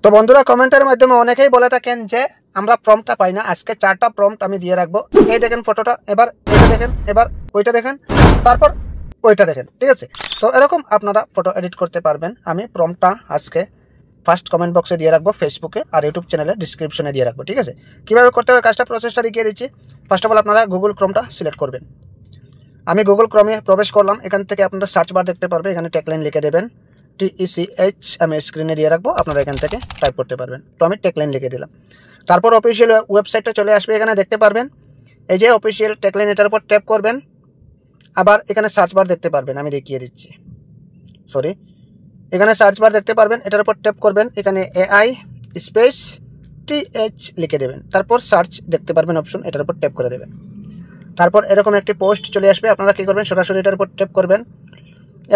তো বন্ধুরা কমেন্টের মাধ্যমে অনেকেই বলে থাকেন যে আমরা প্রম্পটটা পাই না। আজকে 4টা প্রম্পট আমি দিয়ে রাখবো। এই দেখেন ফটোটা, এবার এটা দেখেন, এবার ওইটা দেখেন, তারপর ওইটা দেখেন। ঠিক আছে, তো এরকম আপনারা ফটো এডিট করতে পারবেন। আমি প্রম্পটটা আজকে ফার্স্ট কমেন্ট বক্সে দিয়ে রাখবো, ফেসবুকে আর ইউটিউব চ্যানেলে ডিসক্রিপশনে দিয়ে রাখবো। ঠিক আছে, কীভাবে করতে হবে কাজটা, প্রসেসটা দেখিয়ে দিচ্ছি। ফার্স্ট অফ অল আপনারা গুগল ক্রোমটা সিলেক্ট করবেন। আমি গুগল ক্রোমে প্রবেশ করলাম। এখান থেকে আপনারা সার্চ বার দেখতে পারবেন, এখানে ট্যাগলাইন লিখে দেবেন TECH। আমি স্ক্রিনে দিয়ে রাখবো, আপনারা এখান থেকে টাইপ করতে পারবেন। তো আমি ট্যাগলাইন লিখে দিলাম। তারপর অফিসিয়াল ওয়েবসাইটটা চলে আসবে, এখানে দেখতে পারবেন এই যে অফিসিয়াল ট্যাগলাইন, এটার উপর ট্যাপ করবেন। আবার এখানে সার্চ বার দেখতে পারবেন, আমি দেখিয়ে দিচ্ছি, সরি, এখানে সার্চ বার দেখতে পারবেন, এটার উপর ট্যাপ করবেন। এখানে AI স্পেস TH লিখে দেবেন। তারপর সার্চ দেখতে পারবেন অপশন, এটার উপর ট্যাপ করে দেবেন। তারপর এরকম একটি পোস্ট চলে আসবে, আপনারা কী করবেন, সরাসরি এটার উপর ট্যাপ করবেন।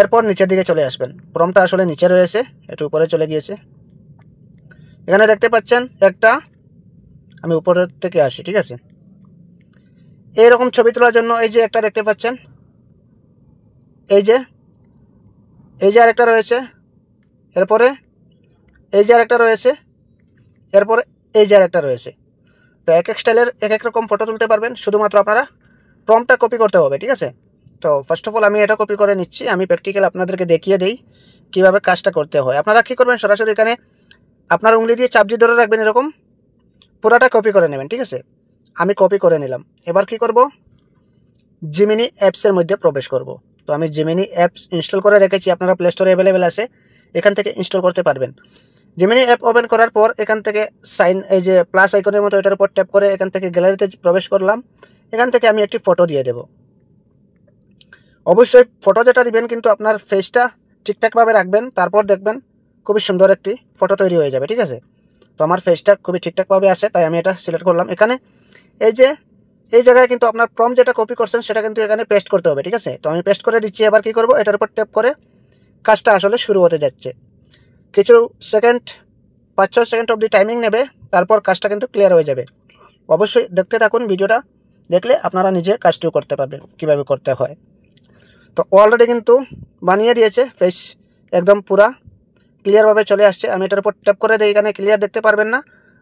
এরপর নিচের দিকে চলে আসবেন। প্রম্পটটা আসলে নিচে রয়েছে, একটু উপরে চলে গিয়েছে। এখানে দেখতে পাচ্ছেন একটা, আমি উপরের থেকে আসি। ঠিক আছে, এইরকম ছবি তোলার জন্য এই যে একটা দেখতে পাচ্ছেন, এই যে আরেকটা রয়েছে, এরপরে এই যে আরেকটা রয়েছে, এরপরে এই যে আরেকটা রয়েছে। তো এক এক স্টাইলের এক এক রকম ফটো তুলতে পারবেন, শুধুমাত্র আপনারা প্রম্পটটা কপি করতে হবে। ঠিক আছে, তো ফার্স্ট অফ অল আমি এটা কপি করে নিচ্ছি। আমি প্র্যাকটিক্যাল আপনাদেরকে দেখিয়ে দিই কীভাবে কাজটা করতে হয়। আপনারা কী করবেন, সরাসরি এখানে আপনার উংলি দিয়ে চাপ দিয়ে ধরে রাখবেন, এরকম পুরাটা কপি করে নেবেন। ঠিক আছে, আমি কপি করে নিলাম। এবার কি করব, জিমিনি অ্যাপসের মধ্যে প্রবেশ করব। তো আমি জিমিনি অ্যাপস ইনস্টল করে রেখেছি, আপনারা প্লে স্টোরে অ্যাভেলেবেল আছে, এখান থেকে ইনস্টল করতে পারবেন। জিমিনি অ্যাপ ওপেন করার পর এখান থেকে সাইন, এই যে প্লাস আইকনের মতো, এটার উপর ট্যাপ করে এখান থেকে গ্যালারিতে প্রবেশ করলাম। এখান থেকে আমি একটি ফটো দিয়ে দেব। অবশ্যই ফটো যেটা দিবেন কিন্তু আপনার ফেসটা ঠিকঠাকভাবে রাখবেন, তারপর দেখবেন খুবই সুন্দর একটি ফটো তৈরি হয়ে যাবে। ঠিক আছে, তো আমার ফেসটা খুবই ঠিকঠাকভাবে আসে, তাই আমি এটা সিলেক্ট করলাম। এখানে এই যে এই জায়গায় কিন্তু আপনার প্রম্পট যেটা কপি করছেন সেটা কিন্তু এখানে পেস্ট করতে হবে। ঠিক আছে, তো আমি পেস্ট করে দিচ্ছি। এবার কি করব, এটার উপর ট্যাপ করে কাজটা আসলে শুরু হতে যাচ্ছে। কিছু সেকেন্ড, 5-6 সেকেন্ড অবধি টাইমিং নেবে, তারপর কাজটা কিন্তু ক্লিয়ার হয়ে যাবে। অবশ্যই দেখতে থাকুন, ভিডিওটা দেখলে আপনারা নিজে কাজটিও করতে পারবেন কীভাবে করতে হয়। তো অলরেডি কিন্তু বানিয়ে দিয়েছে, ফেস একদম পুরা ক্লিয়ারভাবে চলে আসছে। আমি এটার উপর ট্যাপ করে দিই, এখানে ক্লিয়ার দেখতে পারবেন না,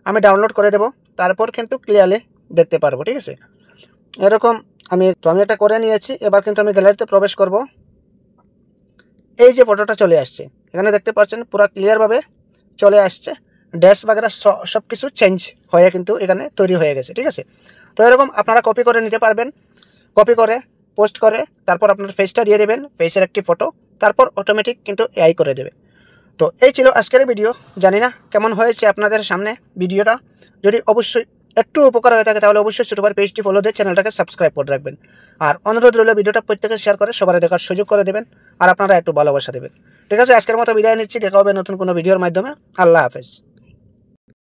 আমি ডাউনলোড করে দেব, তারপর কিন্তু ক্লিয়ারলি দেখতে পারবো। ঠিক আছে, এরকম আমি এটা করে নিয়েছি। এবার কিন্তু আমি গ্যালারিতে প্রবেশ করব। এই যে ফটোটা চলে আসছে, এখানে দেখতে পাচ্ছেন পুরো ক্লিয়ারভাবে চলে আসছে। ড্যাশ বাগেরা সব কিছু চেঞ্জ হয়ে কিন্তু এখানে তৈরি হয়ে গেছে। ঠিক আছে, তো এরকম আপনারা কপি করে নিতে পারবেন। কপি করে পোস্ট করে তারপর আপনার ফেসটা দিয়ে দেবেন, ফেসের একটি ফটো, তারপর অটোমেটিক কিন্তু AI করে দেবে। তো এই ছিল আজকের ভিডিও। জানি না কেমন হয়েছে আপনাদের সামনে ভিডিওটা। যদি অবশ্যই একটু উপকার হয়ে থাকে তাহলে অবশ্যই ছোটবার পেজটি ফলো দিয়ে চ্যানেলটাকে সাবস্ক্রাইব করে রাখবেন। আর অনুরোধ রইল, ভিডিওটা প্রত্যেকে শেয়ার করে সবার দেখার সুযোগ করে দেবেন, আর আপনারা একটু ভালোবাসা দেবেন। ঠিক আছে, আজকের মতো বিদায় নিচ্ছি, দেখা হবে নতুন কোনো ভিডিওর মাধ্যমে। আল্লাহ হাফেজ।